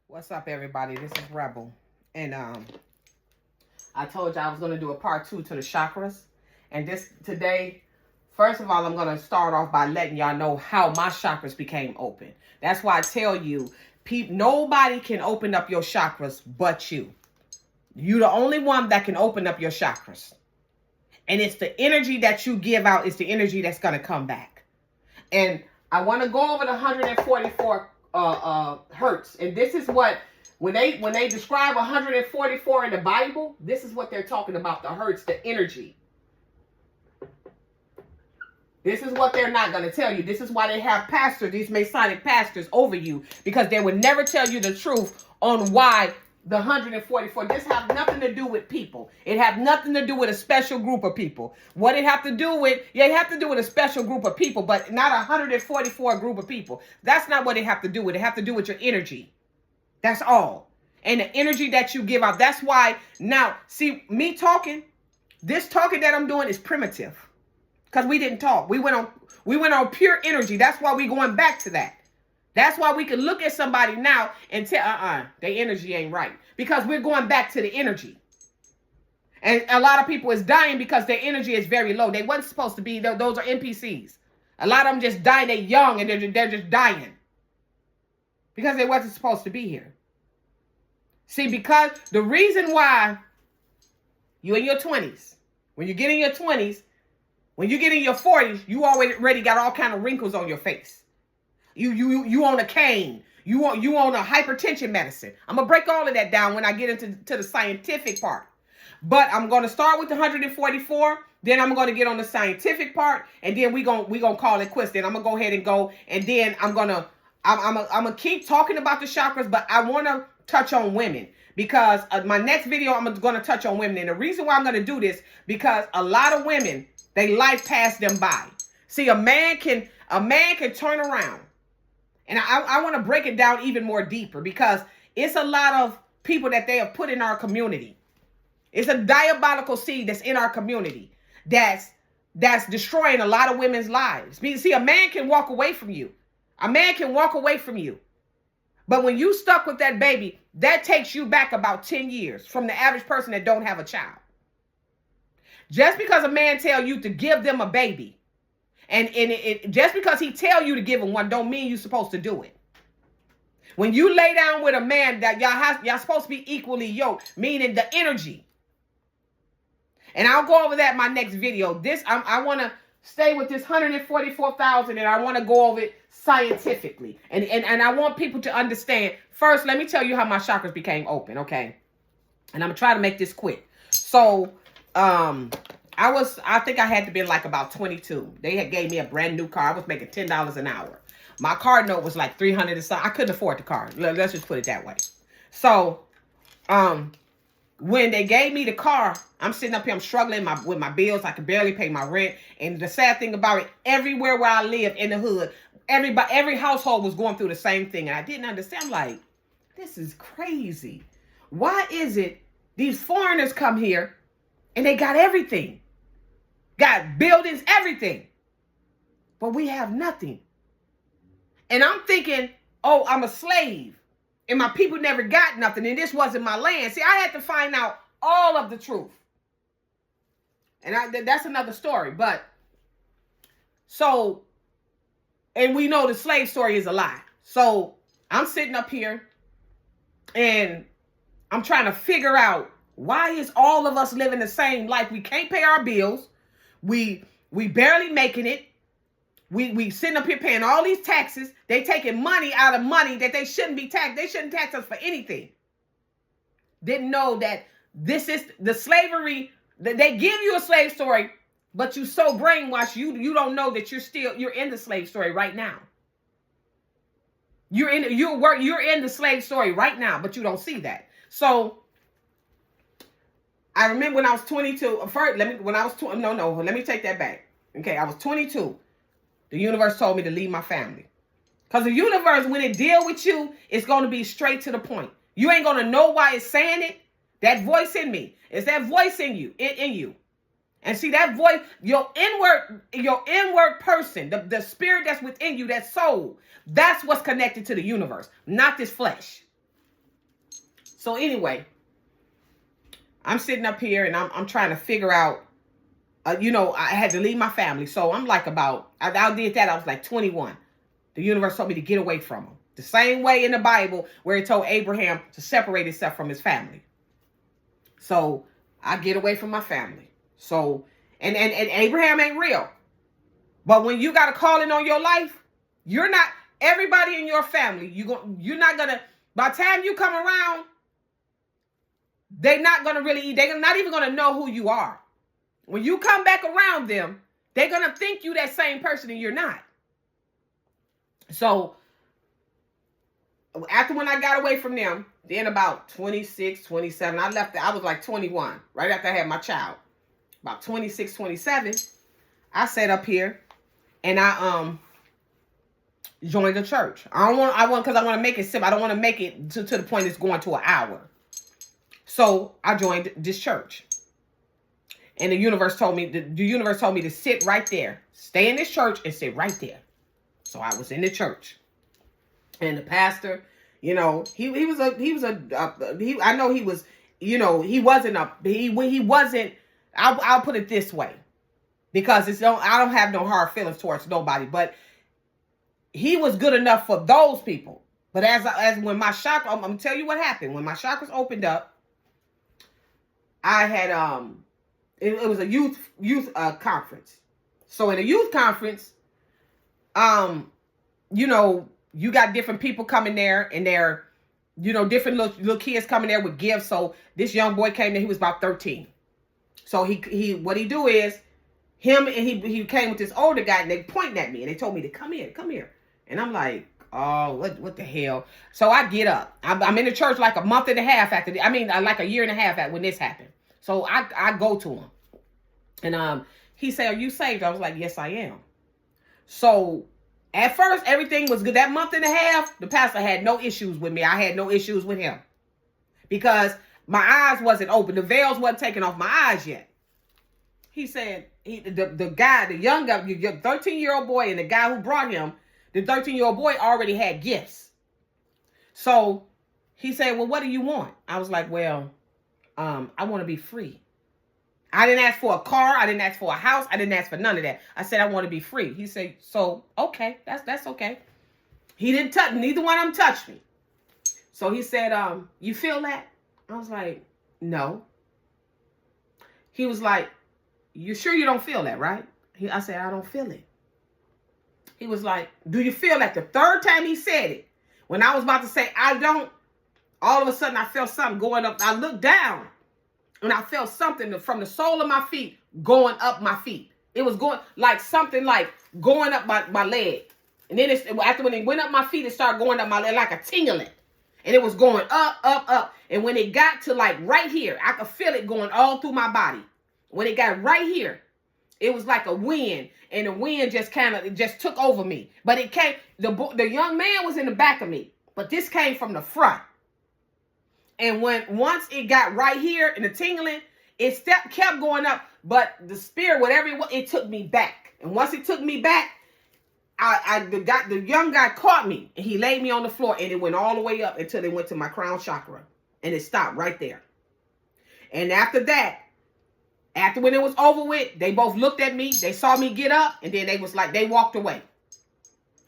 What's up, everybody? This is Rebel, and I told you I was going to do a part 2 to the chakras, and today, first of all, I'm going to start off by letting y'all know how my chakras became open. That's why I tell you, nobody can open up your chakras but you. You're the only one that can open up your chakras, and it's the energy that you give out. It's the energy that's going to come back, and I want to go over the 144 hertz, and this is what when they describe 144 in the Bible, this is what they're talking about, the hertz, the energy. This is what they're not going to tell you. This is why they have pastors, these Masonic pastors over you, because they would never tell you the truth on why the 144. This have nothing to do with people. It have nothing to do with a special group of people. What it have to do with, yeah, it have to do with a special group of people, but not 144 group of people. That's not what it have to do with. It have to do with your energy. That's all. And the energy that you give out. That's why now, see, me talking, this talking that I'm doing is primitive. Because we didn't talk. We went on pure energy. That's why we going back to that. That's why we can look at somebody now and tell, their energy ain't right. Because we're going back to the energy. And a lot of people is dying because their energy is very low. They wasn't supposed to be. Those are NPCs. A lot of them just dying. They're young and they're just dying. Because they wasn't supposed to be here. See, because the reason why you in your 20s, when you get in your 20s, when you get in your 40s, you already got all kind of wrinkles on your face. You on a cane. You on a hypertension medicine. I'm going to break all of that down when I get into the scientific part. But I'm going to start with the 144. Then I'm going to get on the scientific part. And then we gonna call it quits. Then I'm going to go ahead and go. And then I'm going to keep talking about the chakras. But I want to touch on women. Because my next video, I'm going to touch on women. And the reason why I'm going to do this, because a lot of women, they life passed them by. See, a man can turn around. And I want to break it down even more deeper, because it's a lot of people that they have put in our community. It's a diabolical seed that's in our community that's destroying a lot of women's lives. See, a man can walk away from you. A man can walk away from you. But when you stuck with that baby, that takes you back about 10 years from the average person that don't have a child. Just because a man tell you to give them a baby, and just because he tell you to give him one, don't mean you're supposed to do it. When you lay down with a man, that y'all supposed to be equally yoked, meaning the energy. And I'll go over that in my next video. I want to stay with this 144,000, and I want to go over it scientifically. And I want people to understand. First, let me tell you how my chakras became open, okay? And I'm trying to make this quick. So, I think I had to be like about 22. They had gave me a brand new car. I was making $10 an hour. My car note was like 300 and something. I couldn't afford the car. Let's just put it that way. So, when they gave me the car, I'm sitting up here, I'm struggling with my bills. I can barely pay my rent. And the sad thing about it, everywhere where I live in the hood, every household was going through the same thing. And I didn't understand. I'm like, this is crazy. Why is it these foreigners come here and they got everything? Got buildings, everything. But we have nothing. And I'm thinking, oh, I'm a slave. And my people never got nothing. And this wasn't my land. See, I had to find out all of the truth. And that's another story. But, so, and we know the slave story is a lie. So, I'm sitting up here and I'm trying to figure out, why is all of us living the same life? We can't pay our bills. We barely making it. We sitting up here paying all these taxes. They taking money out of money that they shouldn't be taxed. They shouldn't tax us for anything. Didn't know that this is the slavery. They give you a slave story, but you so brainwashed, you don't know that you're in the slave story right now. You're in the slave story right now, but you don't see that. So I remember when I was 22. First, let me take that back. Okay, I was 22. The universe told me to leave my family. Because the universe, when it deal with you, it's going to be straight to the point. You ain't going to know why it's saying it. That voice in me. It's that voice in you. In you. And see, that voice, your inward person, the spirit that's within you, that soul, that's what's connected to the universe, not this flesh. So anyway, I'm sitting up here and I'm trying to figure out, I had to leave my family. So I'm like I did that. I was like 21. The universe told me to get away from them. The same way in the Bible where it told Abraham to separate himself from his family. So I get away from my family. So, and Abraham ain't real. But when you got a calling on your life, you're not, everybody in your family, you're not going to, by the time you come around, they're not even going to know who you are. When you come back around them, they're going to think you that same person and you're not. So after when I got away from them, then about 26, 27, I was like 21, right after I had my child. About 26, 27, I sat up here and I joined the church. Because I want to make it simple. I don't want to make it to the point it's going to an hour. So I joined this church. And the universe told me to sit right there. Stay in this church and sit right there. So I was in the church. And the pastor, he wasn't, I'll put it this way, because I don't have no hard feelings towards nobody, but he was good enough for those people. But as when my chakra, I'm gonna tell you what happened. When my chakras opened up, I had it was a youth conference. So in a youth conference, you got different people coming there, and they're, different little kids coming there with gifts. So this young boy came there, he was about 13. So what he do is, he came with this older guy, and they pointing at me, and they told me to come here. And I'm like, oh, what the hell? So I get up. I'm in the church like a month and a half after, like a year and a half after when this happened. So I go to him. And he said, are you saved? I was like, yes, I am. So at first, everything was good. That month and a half, the pastor had no issues with me. I had no issues with him. Because my eyes wasn't open. The veils wasn't taken off my eyes yet. He said, the guy, the young guy, your 13-year-old boy, and the guy who brought him, the 13-year-old boy already had gifts. So he said, well, what do you want? I was like, well, I want to be free. I didn't ask for a car. I didn't ask for a house. I didn't ask for none of that. I said, I want to be free. He said, so, okay, that's okay. He didn't touch, neither one of them touched me. So he said, you feel that? I was like, no. He was like, you sure you don't feel that, right? I said, I don't feel it. He was like, do you feel that? The third time he said it, when I was about to say, I don't, all of a sudden I felt something going up. I looked down and I felt something from the sole of my feet going up my feet. It was going like something like going up my leg. And then after when it went up my feet, it started going up my leg like a tingling. And it was going up, up, up. And when it got to like right here, I could feel it going all through my body. When it got right here, it was like a wind. And the wind just just took over me. But it came, the young man was in the back of me. But this came from the front. And once it got right here in the tingling, it kept going up. But the spirit, whatever it was, it took me back. And once it took me back, the young guy caught me and he laid me on the floor, and it went all the way up until it went to my crown chakra, and it stopped right there. And after that, after when it was over with, they both looked at me, they saw me get up, and then they walked away.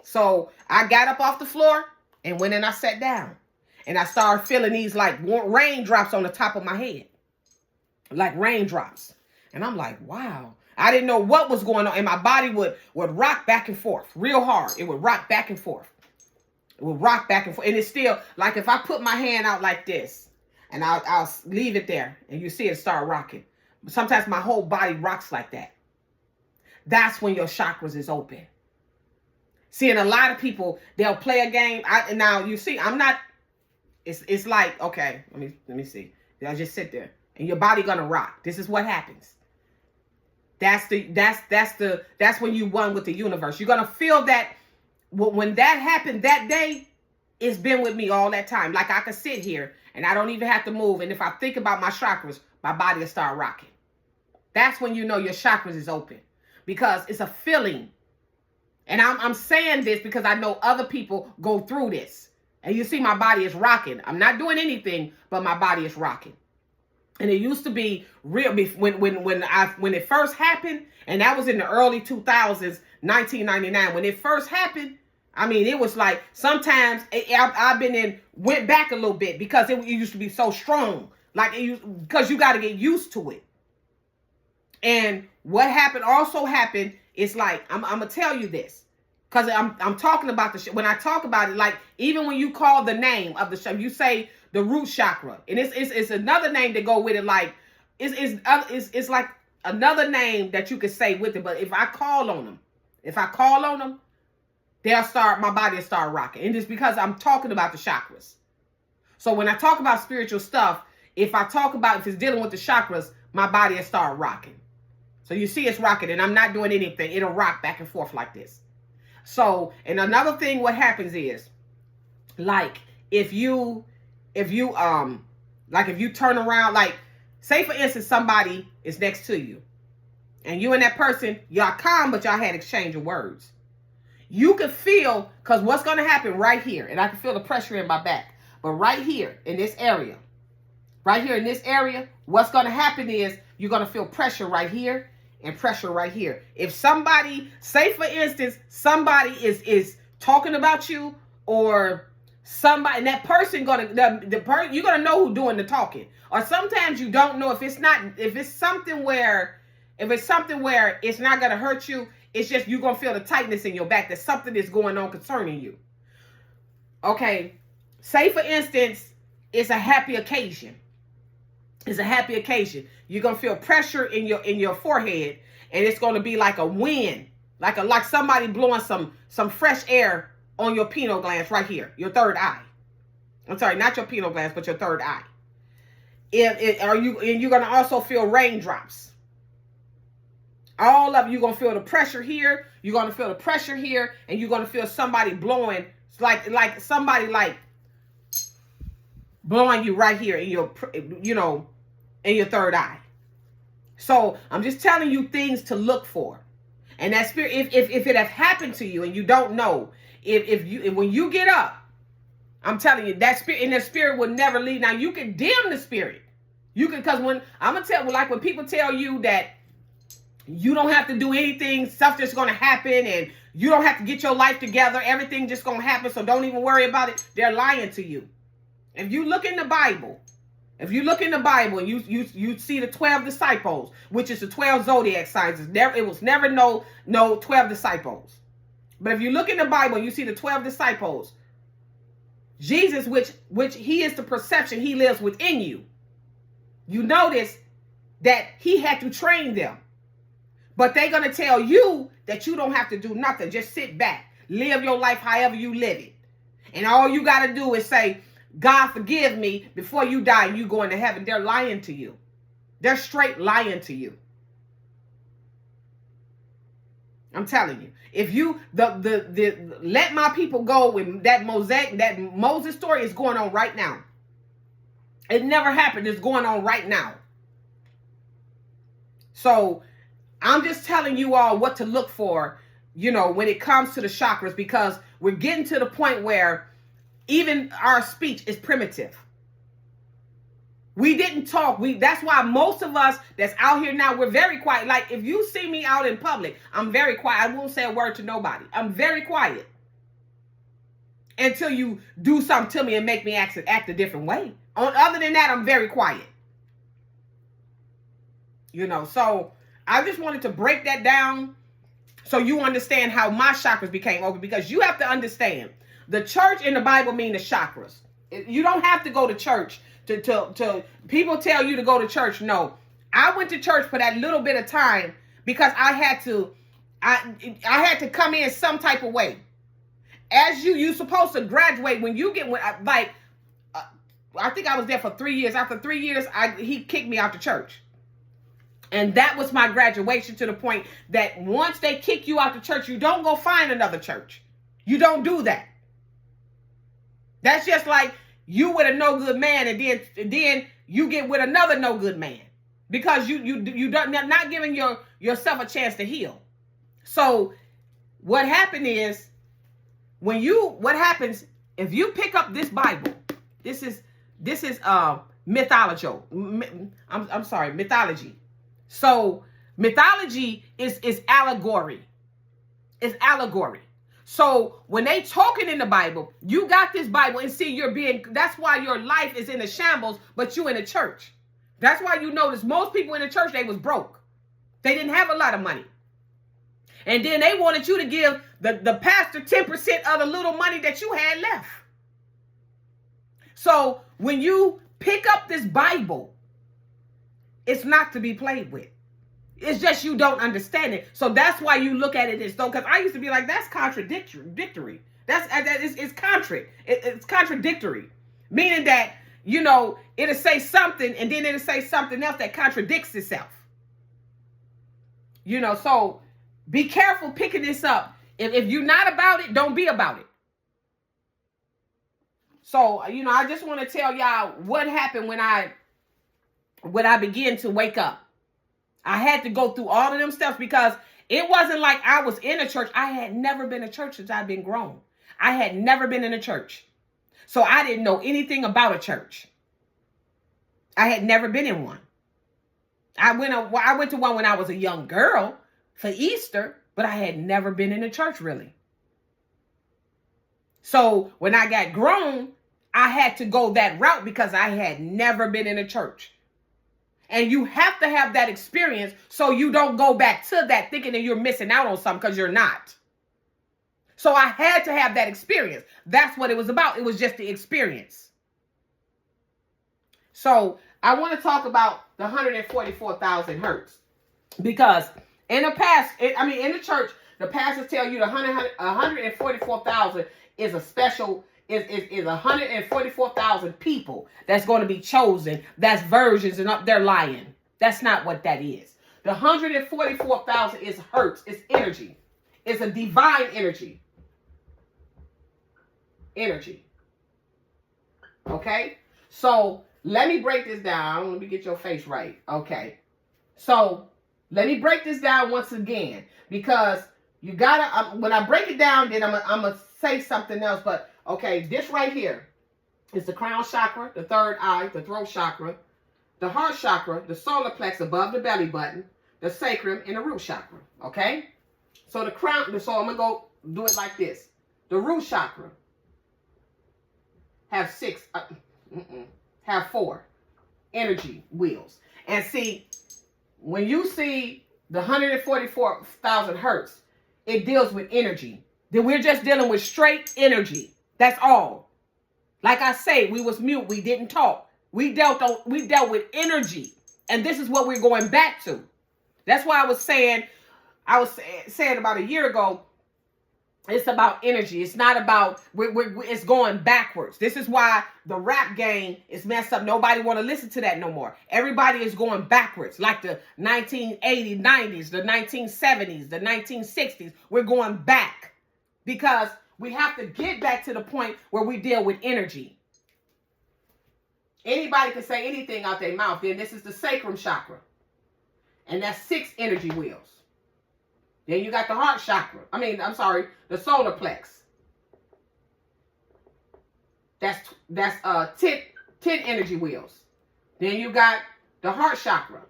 So I got up off the floor and went and I sat down, and I started feeling these like raindrops on the top of my head, like raindrops. And I'm like, wow. I didn't know what was going on, and my body would rock back and forth real hard. It would rock back and forth. It would rock back and forth. And it's still, like if I put my hand out like this, and I'll leave it there, and you see it start rocking. Sometimes my whole body rocks like that. That's when your chakras is open. See, and a lot of people, they'll play a game. Now, you see, I'm not, it's like, okay, let me see. They'll just sit there, and your body gonna rock. This is what happens. That's when you won with the universe. You're gonna feel that when that happened that day, it's been with me all that time. Like I could sit here and I don't even have to move. And if I think about my chakras, my body will start rocking. That's when you know your chakras is open, because it's a feeling. And I'm saying this because I know other people go through this. And you see my body is rocking. I'm not doing anything, but my body is rocking. And it used to be real when it first happened, and that was in the early 2000s, 1999. When it first happened, I mean, it was like sometimes went back a little bit because it used to be so strong, because you got to get used to it. And what also happened is like I'm gonna tell you this, because I'm talking about the when I talk about it, like even when you call the name of the show, you say the root chakra, and it's another name to go with it. Like it's like another name that you could say with it. But if I call on them, my body will start rocking. And it's because I'm talking about the chakras. So when I talk about spiritual stuff, if it's dealing with the chakras, my body will start rocking. So you see it's rocking, and I'm not doing anything. It'll rock back and forth like this. So, and another thing, what happens is, like if you turn around, like say for instance, somebody is next to you and you and that person, y'all calm, but y'all had exchange of words. You can feel, because what's going to happen right here, and I can feel the pressure in my back, but right here in this area, what's going to happen is you're going to feel pressure right here and pressure right here. If somebody, say for instance, somebody is talking about you, or somebody, and that person you're gonna know who's doing the talking. Or sometimes you don't know if it's something where it's not gonna hurt you. It's just you're gonna feel the tightness in your back, that something is going on concerning you. Okay, say for instance, it's a happy occasion. You're gonna feel pressure in your forehead, and it's gonna be like a wind, like somebody blowing some fresh air on your pineal glands right here, your third eye. I'm sorry, not your pineal glands, but your third eye. And you're gonna also feel raindrops. All of you gonna feel the pressure here. You're gonna feel the pressure here, and you're gonna feel somebody blowing, like somebody blowing you right here in your, in your third eye. So I'm just telling you things to look for. And that spirit, if it has happened to you and you don't know, when you get up, I'm telling you, that spirit will never leave. Now you can dim the spirit. Because when I'm gonna tell, like when people tell you that you don't have to do anything, stuff just gonna happen, and you don't have to get your life together, everything just gonna happen, so don't even worry about it, they're lying to you. If you look in the Bible, and you see the 12 disciples, which is the 12 zodiac signs, it was never no 12 disciples. But if you look in the Bible and you see the 12 disciples, Jesus, which he is the perception, he lives within you. You notice that he had to train them. But they're going to tell you that you don't have to do nothing. Just sit back. Live your life however you live it. And all you got to do is say, God, forgive me, before you die and you go into heaven. They're lying to you. They're straight lying to you. I'm telling you. If you, let my people go with that Moses story is going on right now. It never happened. It's going on right now. So I'm just telling you all what to look for, when it comes to the chakras, because we're getting to the point where even our speech is primitive. We didn't talk. That's why most of us that's out here now, we're very quiet. Like if you see me out in public, I'm very quiet. I won't say a word to nobody. I'm very quiet until you do something to me and make me act a different way. Other than that, I'm very quiet. So I just wanted to break that down so you understand how my chakras became open, because you have to understand the church in the Bible mean the chakras. You don't have to go to church to people tell you to go to church. No, I went to church for that little bit of time because I had to come in some type of way. As you're supposed to graduate when you get, I think I was there for 3 years. After 3 years, he kicked me out the church. And that was my graduation, to the point that once they kick you out the church, you don't go find another church. You don't do that. That's just like you with a no good man, and then you get with another no good man, because you don't, not giving yourself a chance to heal. So what happened is, what happens if you pick up this Bible? This is mythology. I'm sorry, mythology. So mythology is allegory. It's allegory. So when they talking in the Bible, you got this Bible and see that's why your life is in a shambles, but you in a church. That's why you notice most people in the church, they was broke. They didn't have a lot of money. And then they wanted you to give the pastor 10% of the little money that you had left. So when you pick up this Bible, it's not to be played with. It's just you don't understand it. So that's why you look at it as though, because I used to be like, that's contradictory. It's contradictory. Meaning that, it'll say something and then it'll say something else that contradicts itself. So be careful picking this up. If you're not about it, don't be about it. So, I just want to tell y'all what happened when I began to wake up. I had to go through all of them steps, because it wasn't like I was in a church. I had never been in a church since I've been grown. I had never been in a church. So I didn't know anything about a church. I had never been in one. I went to one when I was a young girl for Easter, but I had never been in a church really. So when I got grown, I had to go that route because I had never been in a church. And you have to have that experience so you don't go back to that thinking that you're missing out on something, because you're not. So I had to have that experience. That's what it was about. It was just the experience. So I want to talk about the 144,000 hertz, because in the past, in the church, the pastors tell you the 144,000 is a special, is 144,000 people that's going to be chosen. That's virgins and up there lying. That's not what that is. The 144,000 is hertz. It's energy. It's a divine energy. Energy. Okay? So let me break this down. Let me get your face right. Okay. So let me break this down once again, because you gotta, when I break it down, then I'm gonna say something else. But okay, this right here is the crown chakra, the third eye, the throat chakra, the heart chakra, the solar plex above the belly button, the sacrum, and the root chakra. Okay? So the crown, so I'm gonna go do it like this. The root chakra have have 4 energy wheels. And see, when you see the 144,000 hertz, it deals with energy. Then we're just dealing with straight energy. That's all. Like I say, we was mute. We didn't talk. We dealt with energy. And this is what we're going back to. That's why I was saying about a year ago, it's about energy. It's not about, it's going backwards. This is why the rap game is messed up. Nobody want to listen to that no more. Everybody is going backwards. Like the 1980s, 90s, the 1970s, the 1960s. We're going back because we have to get back to the point where we deal with energy. Anybody can say anything out their mouth. Then this is the sacrum chakra. And that's 6 energy wheels. Then you got the heart chakra. The solar plex. That's 10 energy wheels. Then you got the heart chakra.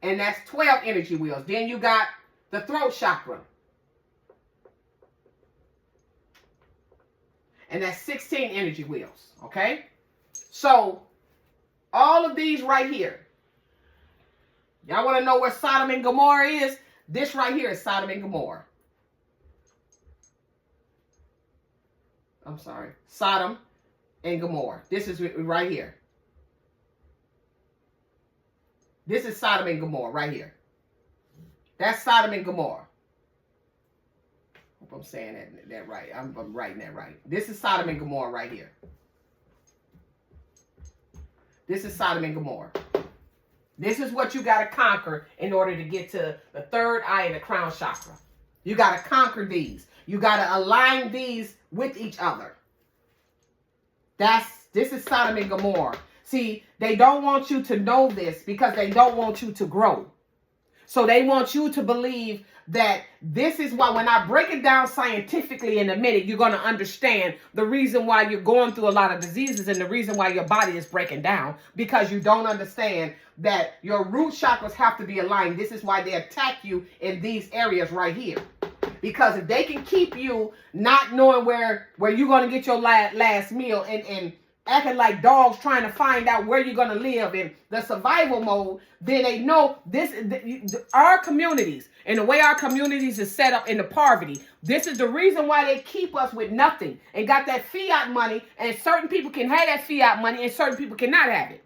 And that's 12 energy wheels. Then you got the throat chakra. And that's 16 energy wheels. Okay? So, all of these right here. Y'all want to know where Sodom and Gomorrah is? This right here is Sodom and Gomorrah. I'm sorry. Sodom and Gomorrah. This is right here. This is Sodom and Gomorrah right here. That's Sodom and Gomorrah. Hope I'm saying that right. I'm writing that right. This is Sodom and Gomorrah right here. This is Sodom and Gomorrah. This is what you got to conquer in order to get to the third eye and the crown chakra. You got to conquer these. You got to align these with each other. This is Sodom and Gomorrah. See, they don't want you to know this because they don't want you to grow. So they want you to believe that this is why, when I break it down scientifically in a minute, you're going to understand the reason why you're going through a lot of diseases and the reason why your body is breaking down, because you don't understand that your root chakras have to be aligned. This is why they attack you in these areas right here. Because if they can keep you not knowing where you're going to get your last meal and acting like dogs trying to find out where you're going to live in the survival mode, then they know our communities and the way our communities is set up in the poverty. This is the reason why they keep us with nothing and got that fiat money, and certain people can have that fiat money and certain people cannot have it.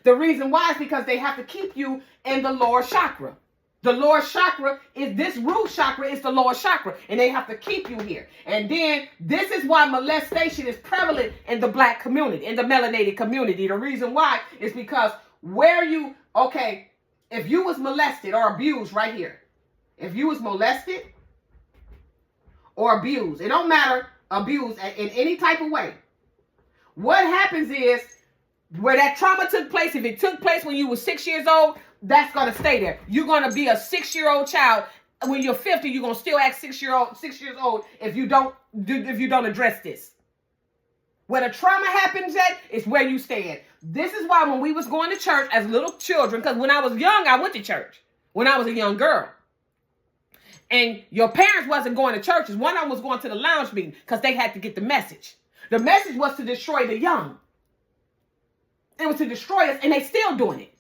The reason why is because they have to keep you in the lower chakra. The lower chakra is this root chakra is the lower chakra, and they have to keep you here. And then this is why molestation is prevalent in the black community, in the melanated community. The reason why is because if you was molested or abused right here, if you was molested or abused, it don't matter, abused in any type of way. What happens is where that trauma took place, if it took place when you were 6 years old, that's going to stay there. You're going to be a 6-year-old child. When you're 50, you're going to still act 6 years old if you don't address this. Where the trauma happens at is where you stand. This is why when we was going to church as little children, because when I was young, I went to church. When I was a young girl. And your parents wasn't going to churches. One of them was going to the lounge meeting because they had to get the message. The message was to destroy the young. It was to destroy us, and they still doing it.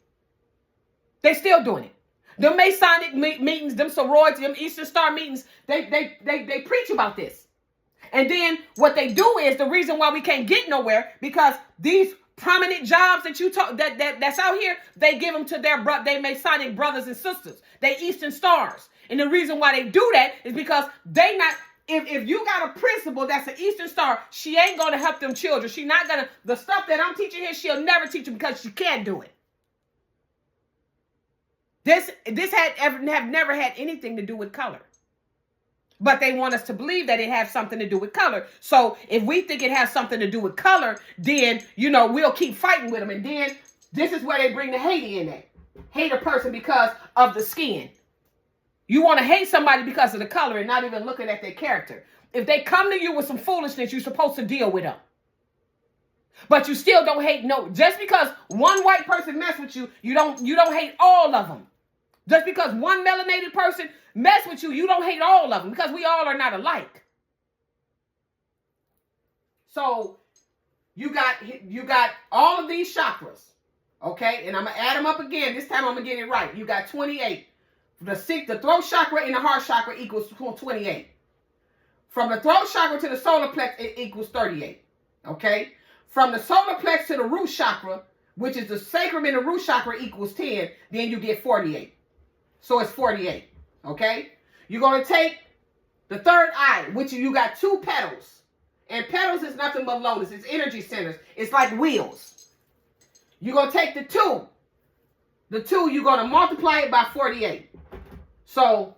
They still doing it. The Masonic meetings, them sororities, them Eastern Star meetings, they preach about this. And then what they do is, the reason why we can't get nowhere, because these prominent jobs that you talk that's out here, they give them to their Masonic brothers and sisters. They Eastern Stars. And the reason why they do that is because they not, if you got a principal that's an Eastern Star, she ain't going to help them children. She not going to, the stuff that I'm teaching here, she'll never teach them because she can't do it. This have never had anything to do with color. But they want us to believe that it has something to do with color. So if we think it has something to do with color, then, we'll keep fighting with them. And then this is where they bring the hate in at. Hate a person because of the skin. You want to hate somebody because of the color and not even looking at their character. If they come to you with some foolishness, you're supposed to deal with them. But you still don't hate just because one white person mess with you, you don't hate all of them. Just because one melanated person mess with you, you don't hate all of them, because we all are not alike. So you got all of these chakras, okay? And I'm going to add them up again. This time I'm going to get it right. You got 28. The throat chakra and the heart chakra equals 28. from the throat chakra to the solar plex, it equals 38. Okay? From the solar plex to the root chakra, which is the sacrum in the root chakra, equals 10. Then you get 48. So it's 48. Okay? You're going to take the third eye, which you got 2 petals. And petals is nothing but lotus. It's energy centers. It's like wheels. You're going to take the 2. The 2, you're going to multiply it by 48. So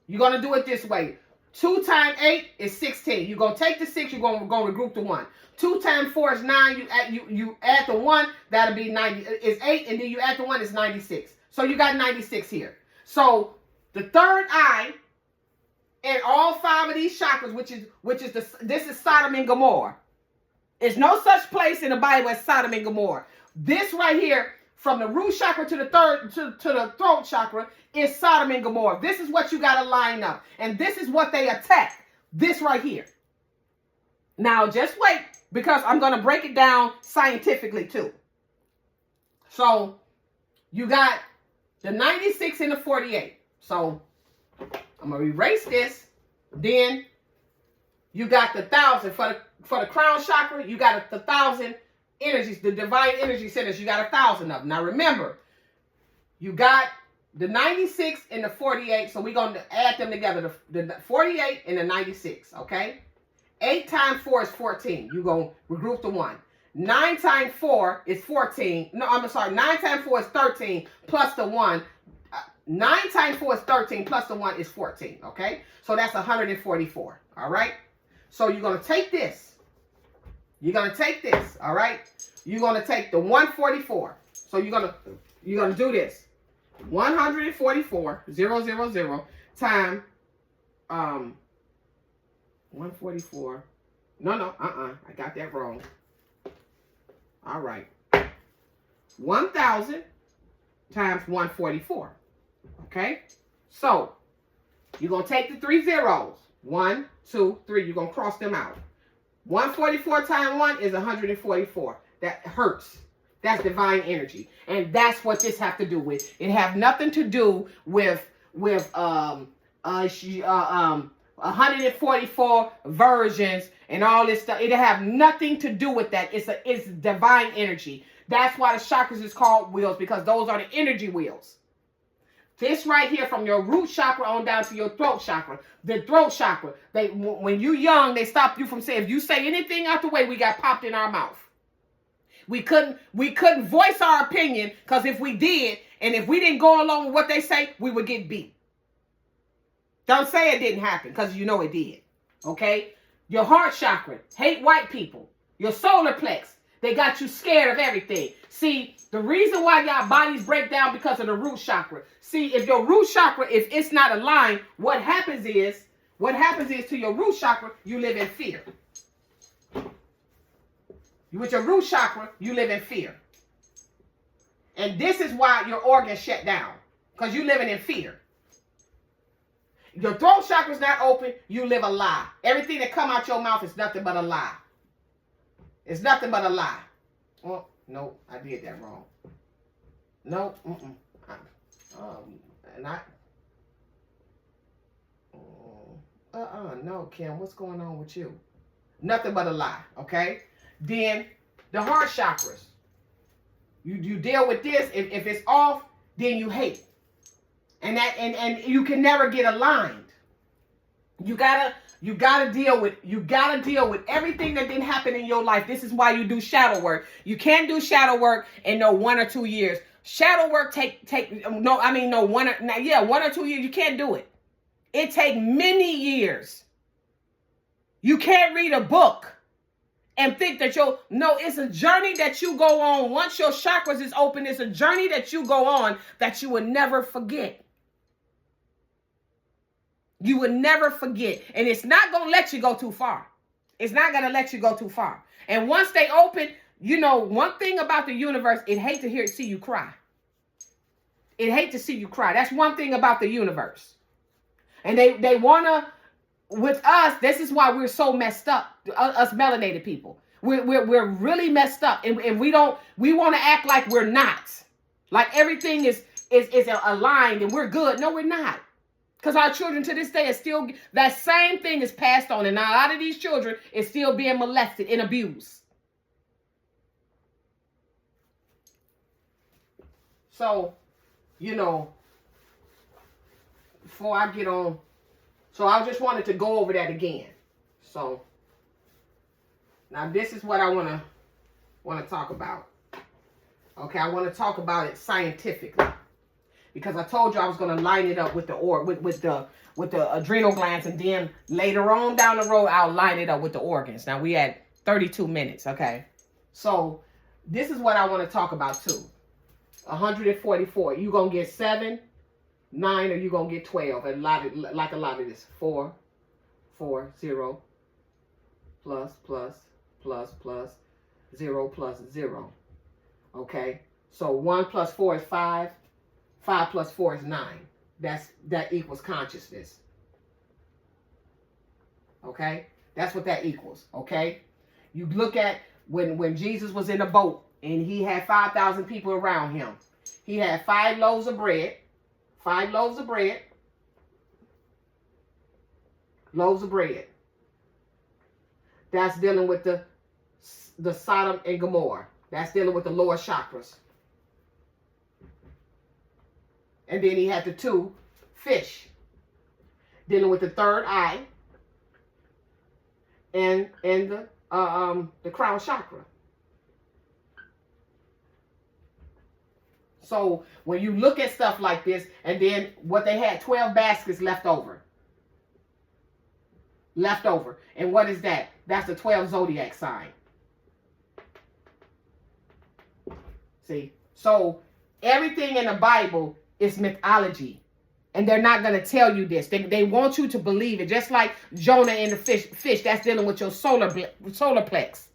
you're going to do it this way. 2 times 8 is 16. You're going to take the 6, you're going to regroup the 1. 2 times 4 is 9. You add the 1, that'll be 90. It's 8, and then you add the 1, it's 96. So you got 96 here. So the third eye in all 5 of these chakras, this is Sodom and Gomorrah. There's no such place in the Bible as Sodom and Gomorrah. This right here, from the root chakra to the throat chakra, is Sodom and Gomorrah. This is what you got to line up. And this is what they attack. This right here. Now, just wait, because I'm going to break it down scientifically too. So, you got the 96 and the 48. So, I'm going to erase this. Then, you got the 1,000. For the crown chakra, you got the 1,000 energies, the divine energy centers. You got 1,000 of them. Now, remember, you got the 96 and the 48, so we're going to add them together, the 48 and the 96, okay? 8 times 4 is 14. You're going to regroup the 1. 9 times 4 is 14. No, I'm sorry. 9 times 4 is 13 plus the 1. 9 times 4 is 13 plus the 1 is 14, okay? So that's 144, all right? So you're going to take this. You're going to take this, all right? You're going to take the 144. So you're going to do this. 144, 000, time, 144, I got that wrong. All right. 1,000 times 144, okay? So, you're going to take the 3 zeros, 1, 2, 3, you're going to cross them out. 144 times 1 is 144. That hurts. That's divine energy. And that's what this have to do with. It have nothing to do with 144 versions and all this stuff. It have nothing to do with that. It's divine energy. That's why the chakras is called wheels, because those are the energy wheels. This right here, from your root chakra on down to your throat chakra. The throat chakra, when you young, they stop you from saying, if you say anything out the way, we got popped in our mouth. We couldn't voice our opinion, because if we did, and if we didn't go along with what they say, we would get beat. Don't say it didn't happen, because you know it did. Okay? Your heart chakra, hate white people. Your solar plex, they got you scared of everything. See, the reason why y'all bodies break down because of the root chakra. See, if your root chakra, if it's not aligned, what happens is to your root chakra, you live in fear. With your root chakra, you live in fear. And this is why your organs shut down, because you're living in fear. Your throat chakra is not open, you live a lie. Everything that come out your mouth is nothing but a lie. It's nothing but a lie. Oh, no, I did that wrong. No, no, Kim, what's going on with you? Nothing but a lie, okay? Then the heart chakras. You deal with this. If it's off, then you hate. And you can never get aligned. You gotta deal with everything that didn't happen in your life. This is why you do shadow work. You can't do shadow work in 1 or 2 years. Shadow work 1 or 2 years. You can't do it. It takes many years. You can't read a book and think that it's a journey that you go on. Once your chakras is open, it's a journey that you go on that you will never forget. You will never forget. And it's not going to let you go too far. It's not going to let you go too far. And once they open, one thing about the universe, it hate to see you cry. It hate to see you cry. That's one thing about the universe. And they want to, with us, this is why we're so messed up, us melanated people. We're really messed up. And we want to act like we're not. Like everything is aligned and we're good. No, we're not. Because our children to this day is still, that same thing is passed on. And a lot of these children is still being molested and abused. So, you know, before I get on, so I just wanted to go over that again. So, now this is what I want to talk about. Okay, I want to talk about it scientifically. Because I told you I was going to line it up with the with the adrenal glands, and then later on down the road I'll line it up with the organs. Now we at 32 minutes, okay? So this is what I want to talk about too. 144. You gonna get 7, 9, or you gonna get 12? A lot of this. 4, 4, 0, plus, plus, plus, plus, 0, plus 0. Okay. So 1 plus 4 is 5. 5 plus 4 is 9. That equals consciousness. Okay? That's what that equals. Okay? You look at when Jesus was in a boat and he had 5,000 people around him. He had 5 loaves of bread. 5 loaves of bread. Loaves of bread. That's dealing with the Sodom and Gomorrah. That's dealing with the lower chakras. And then he had the 2 fish, dealing with the third eye and the crown chakra. So when you look at stuff like this, and then what they had, 12 baskets left over. And what is that? That's the 12 zodiac sign. See? So everything in the Bible is mythology. And they're not going to tell you this. They want you to believe it. Just like Jonah and the fish, that's dealing with your solar plex.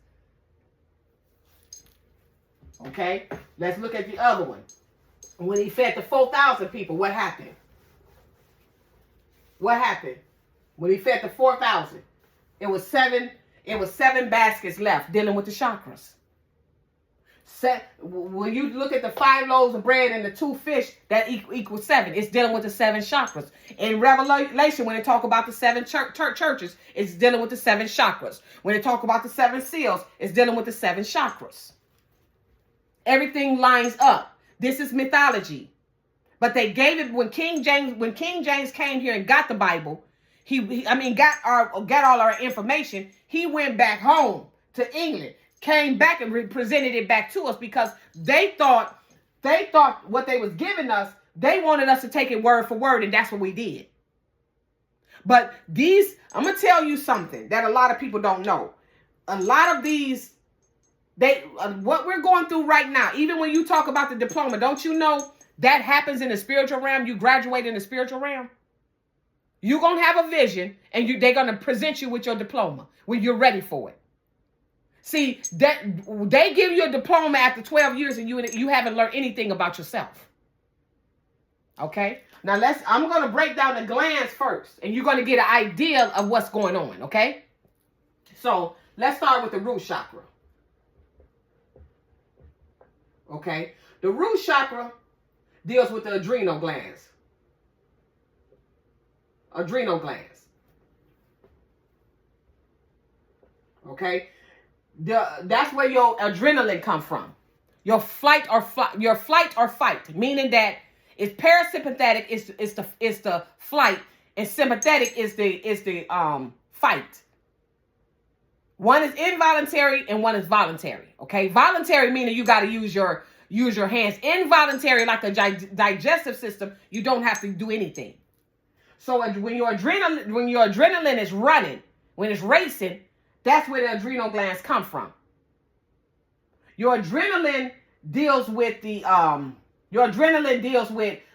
Okay? Let's look at the other one. When he fed the 4,000 people, what happened? What happened? When he fed the 4,000, it was 7 baskets left, dealing with the chakras. When you look at the 5 loaves of bread and the 2 fish, that equals 7. It's dealing with the 7 chakras. In Revelation, when they talk about the 7 churches, it's dealing with the 7 chakras. When they talk about the 7 seals, it's dealing with the 7 chakras. Everything lines up. This is mythology. But they gave it when King James came here and got the Bible. Got all our information. He went back home to England. Came back and presented it back to us because they thought what they was giving us, they wanted us to take it word for word, and that's what we did. But I'm going to tell you something that a lot of people don't know. A lot of these, what we're going through right now, even when you talk about the diploma, don't you know that happens in the spiritual realm? You graduate in the spiritual realm. You're going to have a vision, and they're going to present you with your diploma when you're ready for it. See, that they give you a diploma after 12 years and you haven't learned anything about yourself. Okay? Now I'm going to break down the glands first, and you're going to get an idea of what's going on, okay? So, let's start with the root chakra. Okay? The root chakra deals with the adrenal glands. Adrenal glands. Okay? That's where your adrenaline comes from. Your flight or fight, meaning that it's parasympathetic is the flight, and sympathetic is the fight. One is involuntary and one is voluntary. Okay, voluntary meaning you got to use your hands. Involuntary, like the digestive system, you don't have to do anything. So when your adrenaline is running, when it's racing, that's where the adrenal glands come from. Your adrenaline deals with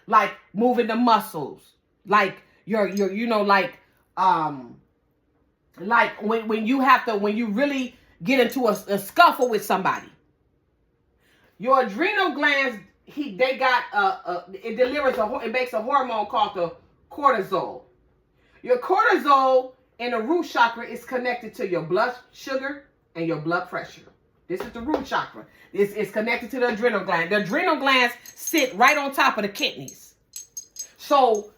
like moving the muscles, like like when you really get into a scuffle with somebody. Your adrenal glands, it makes a hormone called the cortisol. Your cortisol in the root chakra is connected to your blood sugar and your blood pressure. This is the root chakra. This is connected to the adrenal gland. The adrenal glands sit right on top of the kidneys. So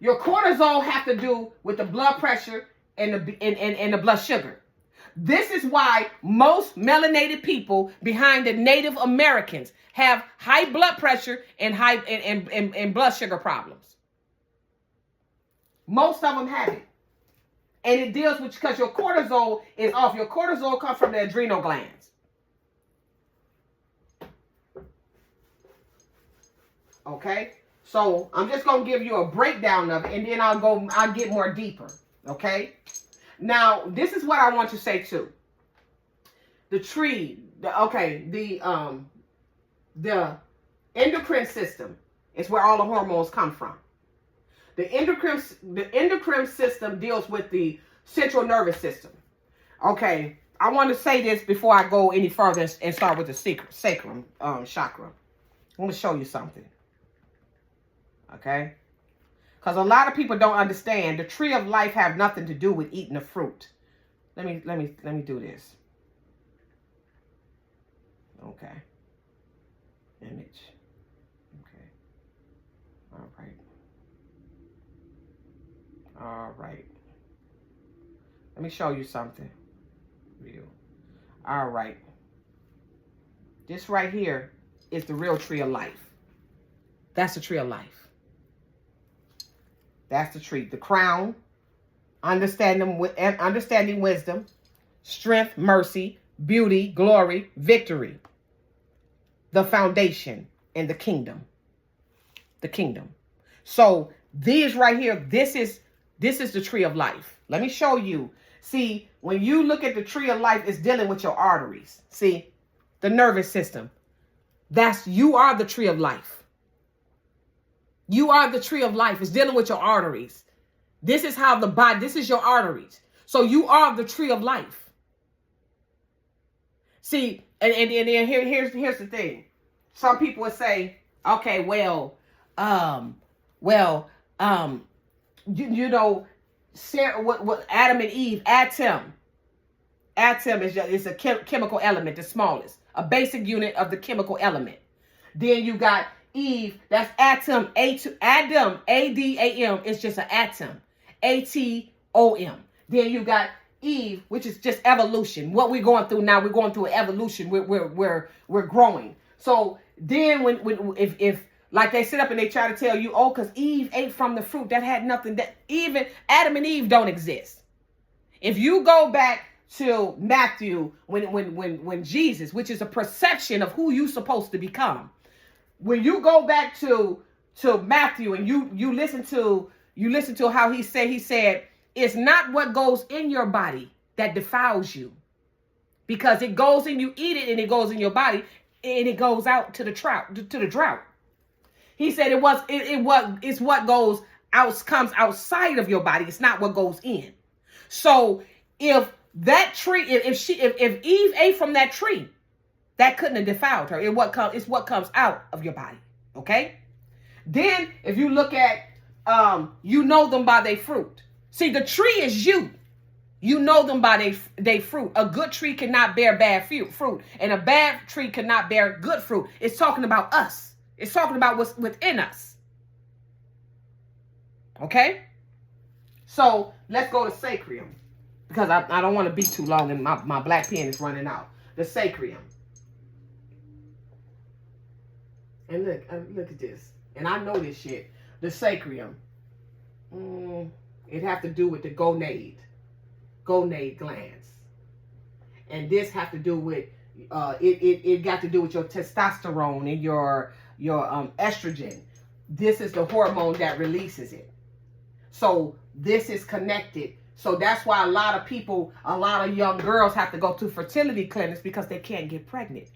Your cortisol have to do with the blood pressure and the blood sugar. This is why most melanated people behind the Native Americans have high blood pressure and high and blood sugar problems. Most of them have it. And it deals with, because your cortisol is off. Your cortisol comes from the adrenal glands. Okay? So I'm just going to give you a breakdown of it, and then I'll get more deeper. Okay? Now, this is what I want to say too. The endocrine system is where all the hormones come from. The endocrine system deals with the central nervous system. Okay, I want to say this before I go any further and start with the sacrum chakra. I want to show you something. Okay? Because a lot of people don't understand the tree of life have nothing to do with eating the fruit. Let me do this. Okay. Image. Okay. All right. All right. Let me show you something. View. All right. This right here is the real tree of life. That's the tree of life. That's the tree. The crown, understanding wisdom, strength, mercy, beauty, glory, victory. The foundation and the kingdom. The kingdom. So these right here, this is the tree of life. Let me show you. See, when you look at the tree of life, it's dealing with your arteries. See, the nervous system. You are the tree of life. You are the tree of life. It's dealing with your arteries. This is how the body, this is your arteries. So you are the tree of life. See, and here's the thing. Some people would say, okay, Sarah, what Adam and Eve, atom is a chemical element, the smallest, a basic unit of the chemical element. Then you got Eve, that's atom, Adam, A-D-A-M, it's just an atom, A-T-O-M. Then you got Eve, which is just evolution. What we're going through now, we're going through an evolution. We're growing. So then if like they sit up and they try to tell you, oh, because Eve ate from the fruit, that had nothing, that even Adam and Eve don't exist. If you go back to Matthew, when Jesus, which is a perception of who you're supposed to become, when you go back to Matthew and you listen to how he said, it's not what goes in your body that defiles you, because it goes in, you eat it and it goes in your body and it goes out to the drought. He said it's what goes out, comes outside of your body. It's not what goes in. So if that tree, if Eve ate from that tree, that couldn't have defiled her. It's what comes out of your body. Okay? Then if you look at, you know them by their fruit. See, the tree is you. You know them by their fruit. A good tree cannot bear bad fruit. And a bad tree cannot bear good fruit. It's talking about us. It's talking about what's within us. Okay? So let's go to sacrum. Because I don't want to be too long and my black pen is running out. The sacrum. And look at this. And I know this shit. The sacrum. It have to do with the gonad glands. And this have to do with, it got to do with your testosterone and your estrogen. This is the hormone that releases it. So this is connected. So that's why a lot of young girls have to go to fertility clinics, because they can't get pregnant.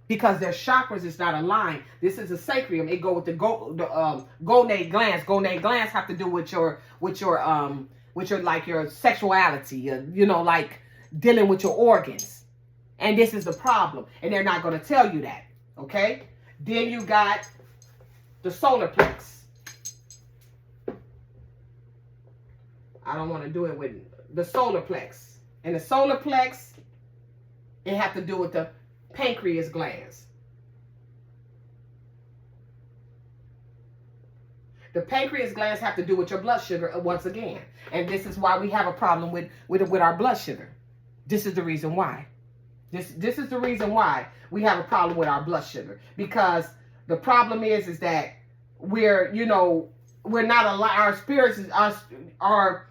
Because their chakras is not aligned. This is a sacrum. It go with the gonad glands. Gonad glands have to do with your like your sexuality, like dealing with your organs. And this is the problem. And they're not going to tell you that. Okay? Then you got the solar plex. I don't want to do it with the solar plex. And the solar plex, it have to do with the pancreas glands. The pancreas glands have to do with your blood sugar once again. And this is why we have a problem with our blood sugar. This is the reason why. This is the reason why we have a problem with our blood sugar. Because the problem is that we're not aligned. Our spirits, our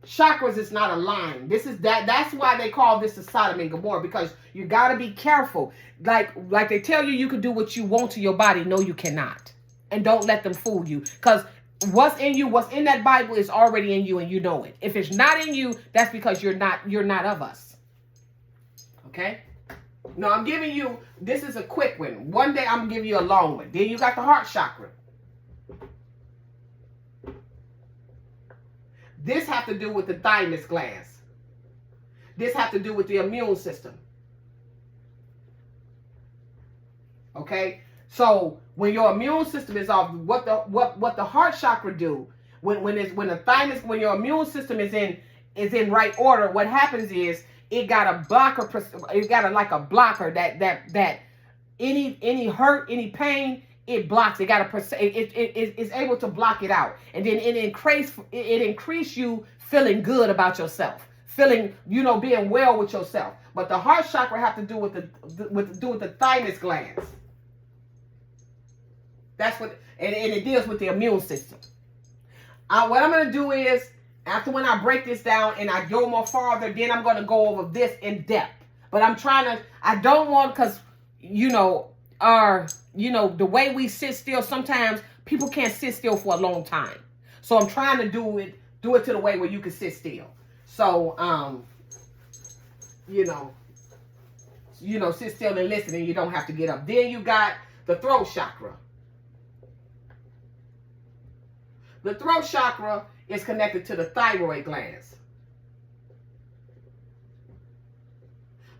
chakras is not aligned. That's why they call this the Sodom and Gomorrah, because you got to be careful. Like they tell you can do what you want to your body. No, you cannot. And don't let them fool you, because what's in you, what's in that Bible is already in you, and you know it. If it's not in you, that's because you're not of us. Okay? No, I'm giving you, this is a quick one. One day I'm going to give you a long one. Then you got the heart chakra. This has to do with the thymus glands. This has to do with the immune system. Okay? So when your immune system is off, what the heart chakra do, when your immune system is in right order, what happens is it got a blocker. It got a blocker that any hurt, any pain, it blocks. It got it's able to block it out, and then it increase you feeling good about yourself, feeling being well with yourself. But the heart chakra have to do with the thymus glands. That's what, and it deals with the immune system. What I'm going to do is, after when I break this down and I go more farther, then I'm going to go over this in depth. But I don't want, because, the way we sit still, sometimes people can't sit still for a long time. So I'm trying to do it to the way where you can sit still. So, sit still and listen, and you don't have to get up. Then you got the throat chakra. The throat chakra is connected to the thyroid glands.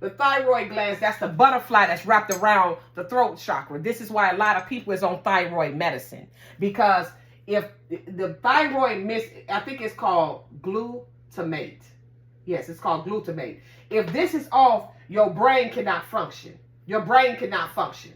The thyroid glands, that's the butterfly that's wrapped around the throat chakra. This is why a lot of people is on thyroid medicine. Because if the thyroid I think it's called glutamate. Yes, it's called glutamate. If this is off, your brain cannot function. Your brain cannot function.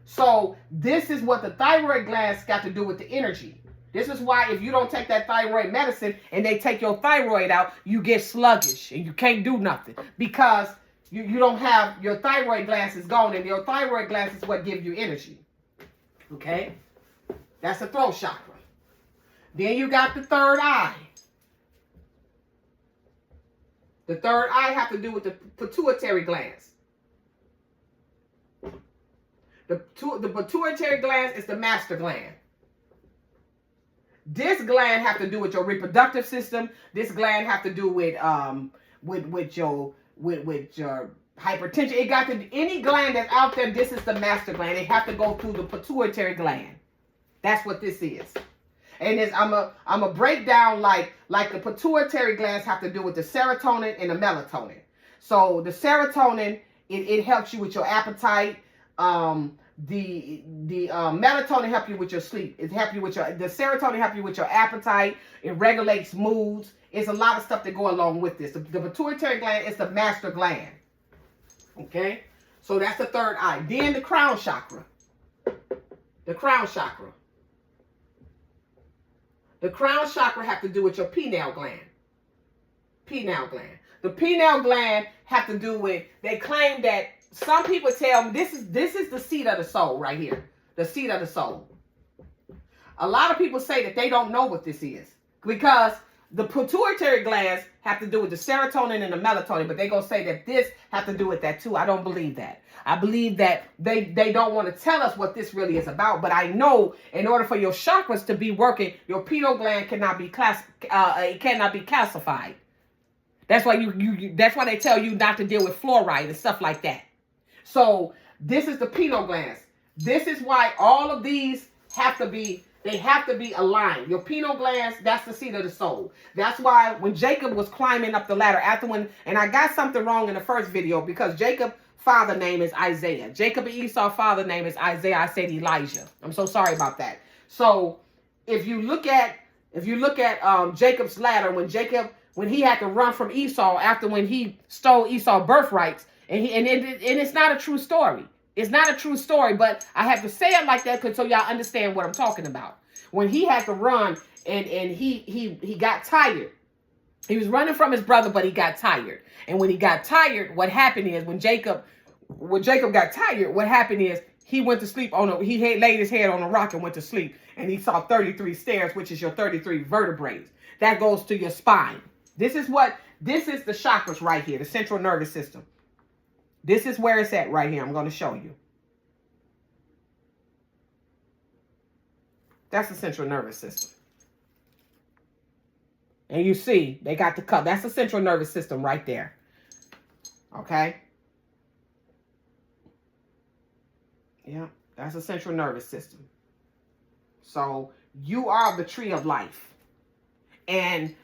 So this is what the thyroid glands got to do with the energy. This is why if you don't take that thyroid medicine and they take your thyroid out, you get sluggish and you can't do nothing, because you don't have, your thyroid glands is gone, and your thyroid glands is what gives you energy. Okay? That's the throat chakra. Then you got the third eye. The third eye have to do with the pituitary glands. The pituitary glands is the master gland. This gland have to do with your reproductive system. This gland have to do with your hypertension. It got to, any gland that's out there, this is the master gland. It have to go through the pituitary gland. That's what this is. And I'm a break down like the pituitary glands have to do with the serotonin and the melatonin. So the serotonin, it helps you with your appetite. The melatonin help you with your sleep. It help you with the serotonin help you with your appetite. It regulates moods. It's a lot of stuff that go along with this. The pituitary gland is the master gland. Okay, so that's the third eye. Then the crown chakra. The crown chakra. The crown chakra have to do with your pineal gland. Pineal gland. The pineal gland have to do with, they claim that, some people tell me this is the seat of the soul right here. The seat of the soul. A lot of people say that they don't know what this is, because the pituitary glands have to do with the serotonin and the melatonin, but they're going to say that this have to do with that too. I don't believe that. I believe that they don't want to tell us what this really is about, but I know in order for your chakras to be working, your pineal gland cannot be calcified. That's why that's why they tell you not to deal with fluoride and stuff like that. So this is the pineal glands. This is why all of these have to be aligned. Your pineal glands, that's the seat of the soul. That's why when Jacob was climbing up the ladder, and I got something wrong in the first video, because Jacob's father name is Isaiah. Jacob and Esau's father name is Isaiah. I said Elijah. I'm so sorry about that. So if you look at Jacob's ladder, when he had to run from Esau after when he stole Esau's birthrights, and it's not a true story. It's not a true story, but I have to say it like that so y'all understand what I'm talking about. When he had to run and he got tired. He was running from his brother, but he got tired. And when he got tired, what happened is when Jacob got tired, what happened is he went to sleep he laid his head on a rock and went to sleep. And he saw 33 stairs, which is your 33 vertebrae. That goes to your spine. This is the chakras right here, the central nervous system. This is where it's at right here. I'm going to show you. That's the central nervous system. And you see, they got the cup. That's the central nervous system right there. Okay? Yeah, that's the central nervous system. So you are the tree of life. And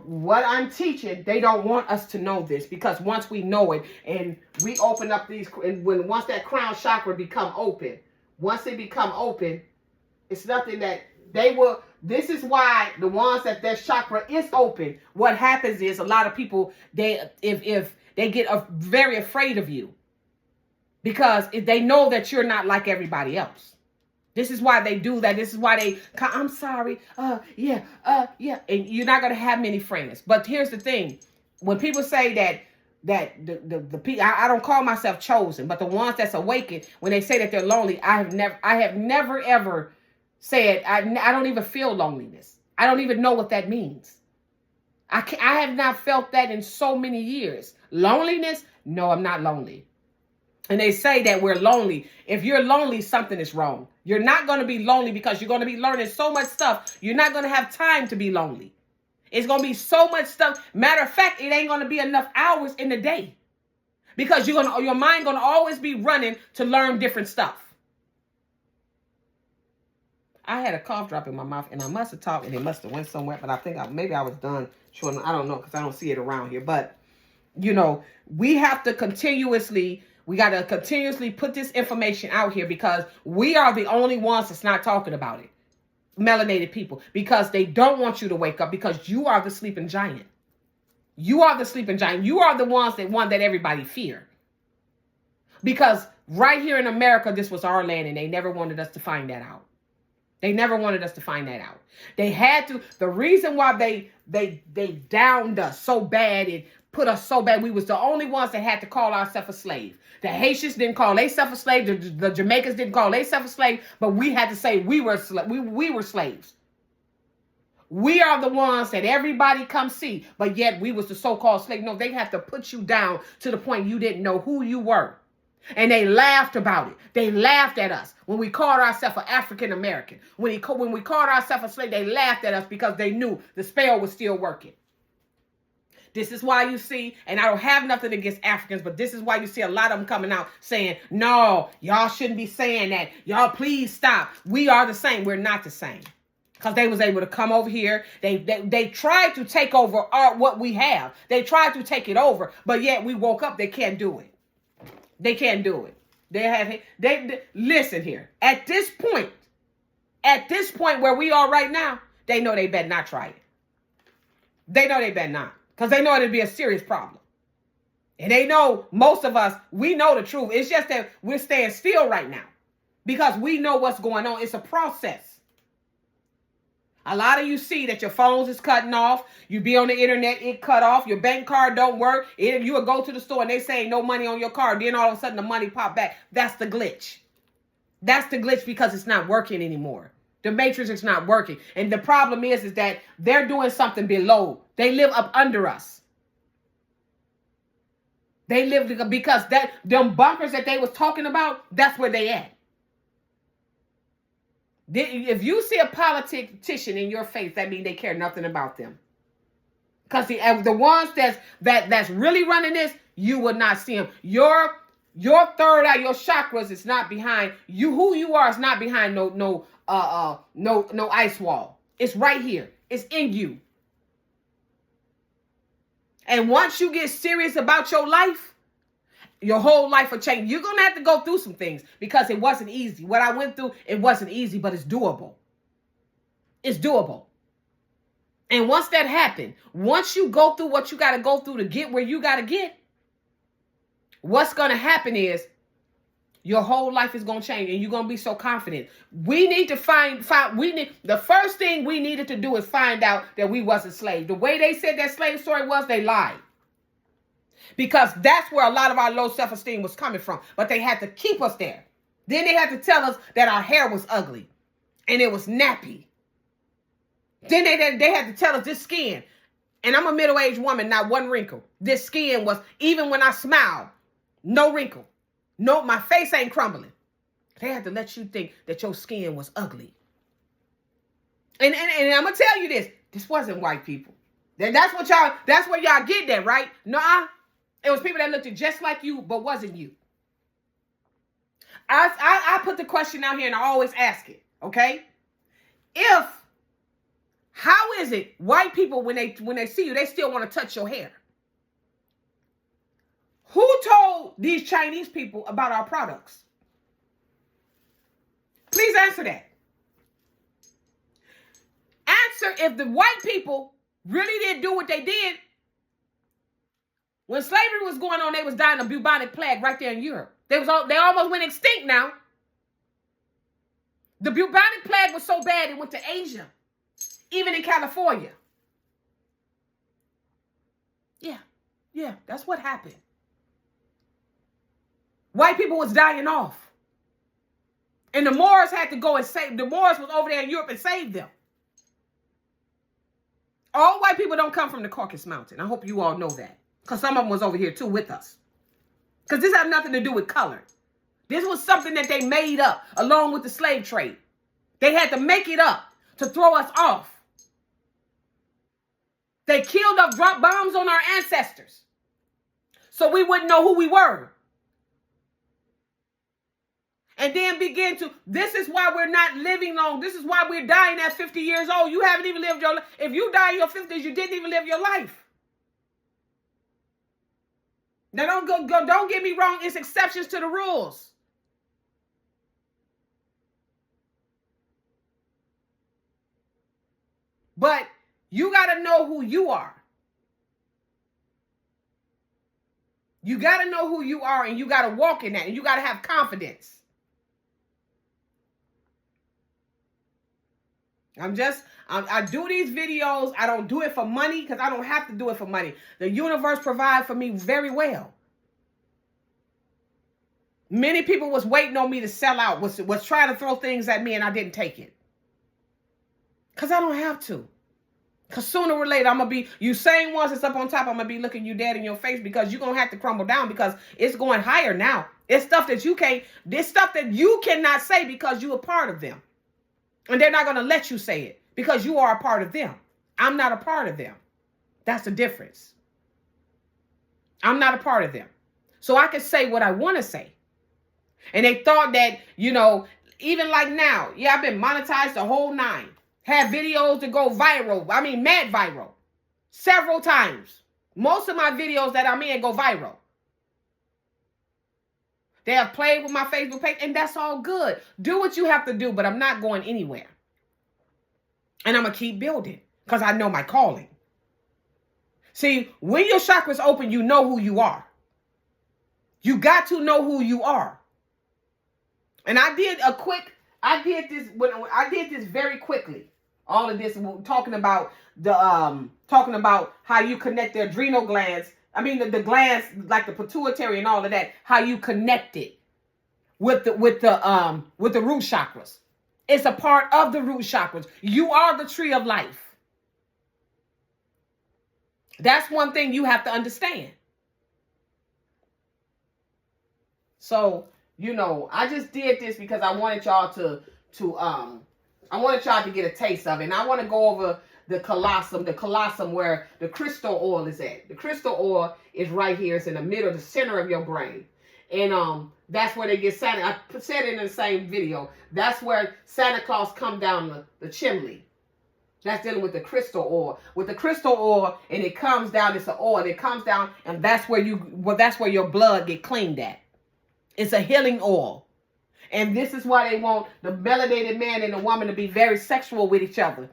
what I'm teaching, they don't want us to know this, because once we know it and we open up these, and once that crown chakra become open, once they become open, it's nothing that they will. This is why the ones that their chakra is open, what happens is a lot of people, if they get very afraid of you, because if they know that you're not like everybody else. This is why they do that. This is why I'm sorry. Yeah. And you're not going to have many friends. But here's the thing. When people say that the people, I don't call myself chosen, but the ones that's awakened, when they say that they're lonely, I have never ever said, I don't even feel loneliness. I don't even know what that means. I have not felt that in so many years. Loneliness? No, I'm not lonely. And they say that we're lonely. If you're lonely, something is wrong. You're not going to be lonely because you're going to be learning so much stuff. You're not going to have time to be lonely. It's going to be so much stuff. Matter of fact, it ain't going to be enough hours in the day, because your mind going to always be running to learn different stuff. I had a cough drop in my mouth, and I must have talked, and it must have went somewhere. But I think maybe I was done chewing. I don't know, because I don't see it around here. But, we have to continuously... We got to continuously put this information out here, because we are the only ones that's not talking about it. Melanated people. Because they don't want you to wake up, because you are the sleeping giant. You are the sleeping giant. You are the ones that everybody fear. Because right here in America, this was our land, and they never wanted us to find that out. They never wanted us to find that out. They had to. The reason why they downed us so bad and put us so bad, we was the only ones that had to call ourselves a slave. The Haitians didn't call themselves a slave. The Jamaicans didn't call themselves a slave. But we had to say we were slaves. We are the ones that everybody come see. But yet we was the so-called slave. No, they have to put you down to the point you didn't know who you were. And they laughed about it. They laughed at us when we called ourselves an African American. When we called ourselves a slave, they laughed at us because they knew the spell was still working. This is why you see, and I don't have nothing against Africans, but this is why you see a lot of them coming out saying, no, y'all shouldn't be saying that. Y'all please stop. We are the same. We're not the same. Because they was able to come over here. They tried to take over what we have. They tried to take it over, but yet we woke up. They can't do it. They can't do it. They listen here. At this point where we are right now, they know they better not try it. They know they better not. Because they know it'd be a serious problem. And they know, most of us, we know the truth. It's just that we're staying still right now. Because we know what's going on. It's a process. A lot of you see that your phones is cutting off. You be on the internet, it cut off. Your bank card don't work. You will go to the store and they say no money on your card. Then all of a sudden the money pop back. That's the glitch. That's the glitch, because it's not working anymore. The matrix is not working. And the problem is that they're doing something below. They live up under us. They live because them bunkers that they was talking about, that's where they at. If you see a politician in your face, that means they care nothing about them. Because the ones that's really running this, you will not see them. Your third eye, your chakras is not behind you. Who you are is not behind no ice wall. It's right here. It's in you. And once you get serious about your life, your whole life will change. You're going to have to go through some things, because it wasn't easy. What I went through, it wasn't easy, but it's doable. It's doable. And once that happened, once you go through what you got to go through to get where you got to get, what's going to happen is Your whole life is going to change and you're going to be so confident. We need to the first thing we needed to do is find out that we wasn't slaves. The way they said that slave story was, they lied. Because that's where a lot of our low self-esteem was coming from. But they had to keep us there. Then they had to tell us that our hair was ugly and it was nappy. Then they had to tell us this skin. And I'm a middle-aged woman, not one wrinkle. This skin was, even when I smiled, no wrinkle. No, my face ain't crumbling. They had to let you think that your skin was ugly. And I'm going to tell you this. This wasn't white people. That's where y'all get that, right? Nuh-uh. It was people that looked just like you, but wasn't you. I put the question out here and I always ask it, okay? How is it white people, when they see you, they still want to touch your hair? Who told these Chinese people about our products? Please answer that. Answer if the white people really didn't do what they did. When slavery was going on, they was dying of bubonic plague right there in Europe. They almost went extinct now. The bubonic plague was so bad it went to Asia, even in California. Yeah, that's what happened. White people was dying off. And the Moors had to go and save. The Moors was over there in Europe and saved them. All white people don't come from the Caucasus Mountain. I hope you all know that. Because some of them was over here too with us. Because this had nothing to do with color. This was something that they made up along with the slave trade. They had to make it up to throw us off. They killed us, dropped bombs on our ancestors so we wouldn't know who we were. And then this is why we're not living long. This is why we're dying at 50 years old. You haven't even lived your life. If you die in your 50s, you didn't even live your life. Now, don't get me wrong. It's exceptions to the rules. But you got to know who you are. You got to know who you are, and you got to walk in that, and you got to have confidence. I do these videos. I don't do it for money because I don't have to do it for money. The universe provides for me very well. Many people was waiting on me to sell out, was trying to throw things at me, and I didn't take it. Because I don't have to. Because sooner or later, I'm going to be, you saying once it's up on top, I'm going to be looking you dead in your face because you're going to have to crumble down because it's going higher now. It's stuff that you cannot say because you're a part of them. And they're not going to let you say it because you are a part of them. I'm not a part of them. That's the difference. I'm not a part of them. So I can say what I want to say. And they thought that, even like now, I've been monetized the whole 9. Had videos to go viral. I mean, mad viral. Several times. Most of my videos that I'm in go viral. They have played with my Facebook page, and that's all good. Do what you have to do, but I'm not going anywhere. And I'm going to keep building because I know my calling. See, when your chakras open, you know who you are. You got to know who you are. And I did this very quickly. All of this talking about how you connect the adrenal glands. I mean the glands like the pituitary and all of that. How you connect it with the root chakras. It's a part of the root chakras. You are the tree of life. That's one thing you have to understand. So, I just did this because I wanted y'all to get a taste of it. And I want to go over the colossum where the crystal oil is at. The crystal oil is right here. It's in the middle, the center of your brain. And that's where they get Santa. I said it in the same video. That's where Santa Claus come down the chimney. That's dealing with the crystal oil. With the crystal oil, and it comes down, it's an oil. It comes down, and that's where your blood get cleaned at. It's a healing oil. And this is why they want the melanated man and the woman to be very sexual with each other.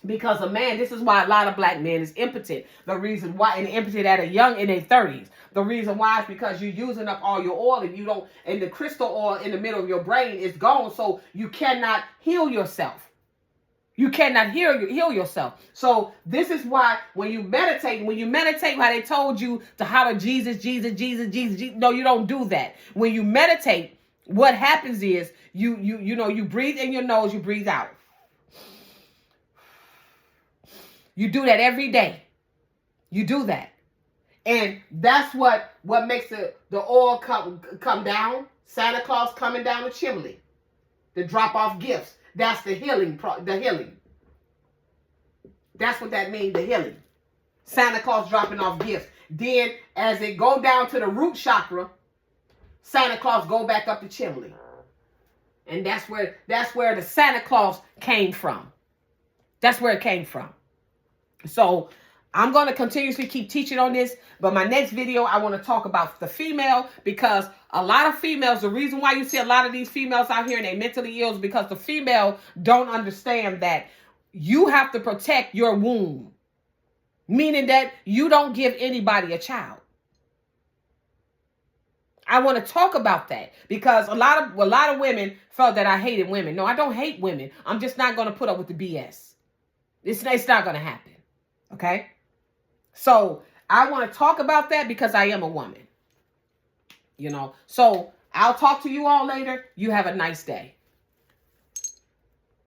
Because a man, this is why a lot of black men is impotent. The reason why, and impotent at a young, in their 30s. The reason why is because you're using up all your oil, and you don't, and the crystal oil in the middle of your brain is gone, so you cannot heal yourself. You cannot heal yourself. So this is why when you meditate, how they told you to holler Jesus, Jesus, Jesus, Jesus, Jesus. No, you don't do that. When you meditate, what happens is you breathe in your nose, you breathe out. You do that every day. You do that. And that's what makes the oil come down. Santa Claus coming down the chimney. The drop off gifts. That's the healing. That's what that means, the healing. Santa Claus dropping off gifts. Then as it go down to the root chakra, Santa Claus go back up the chimney. And that's where the Santa Claus came from. That's where it came from. So I'm going to continuously keep teaching on this. But my next video, I want to talk about the female, because a lot of females, the reason why you see a lot of these females out here and they mentally ill is because the female don't understand that you have to protect your womb. Meaning that you don't give anybody a child. I want to talk about that because a lot of women felt that I hated women. No, I don't hate women. I'm just not going to put up with the BS. It's not going to happen. Okay? So I want to talk about that because I am a woman. So I'll talk to you all later. You have a nice day.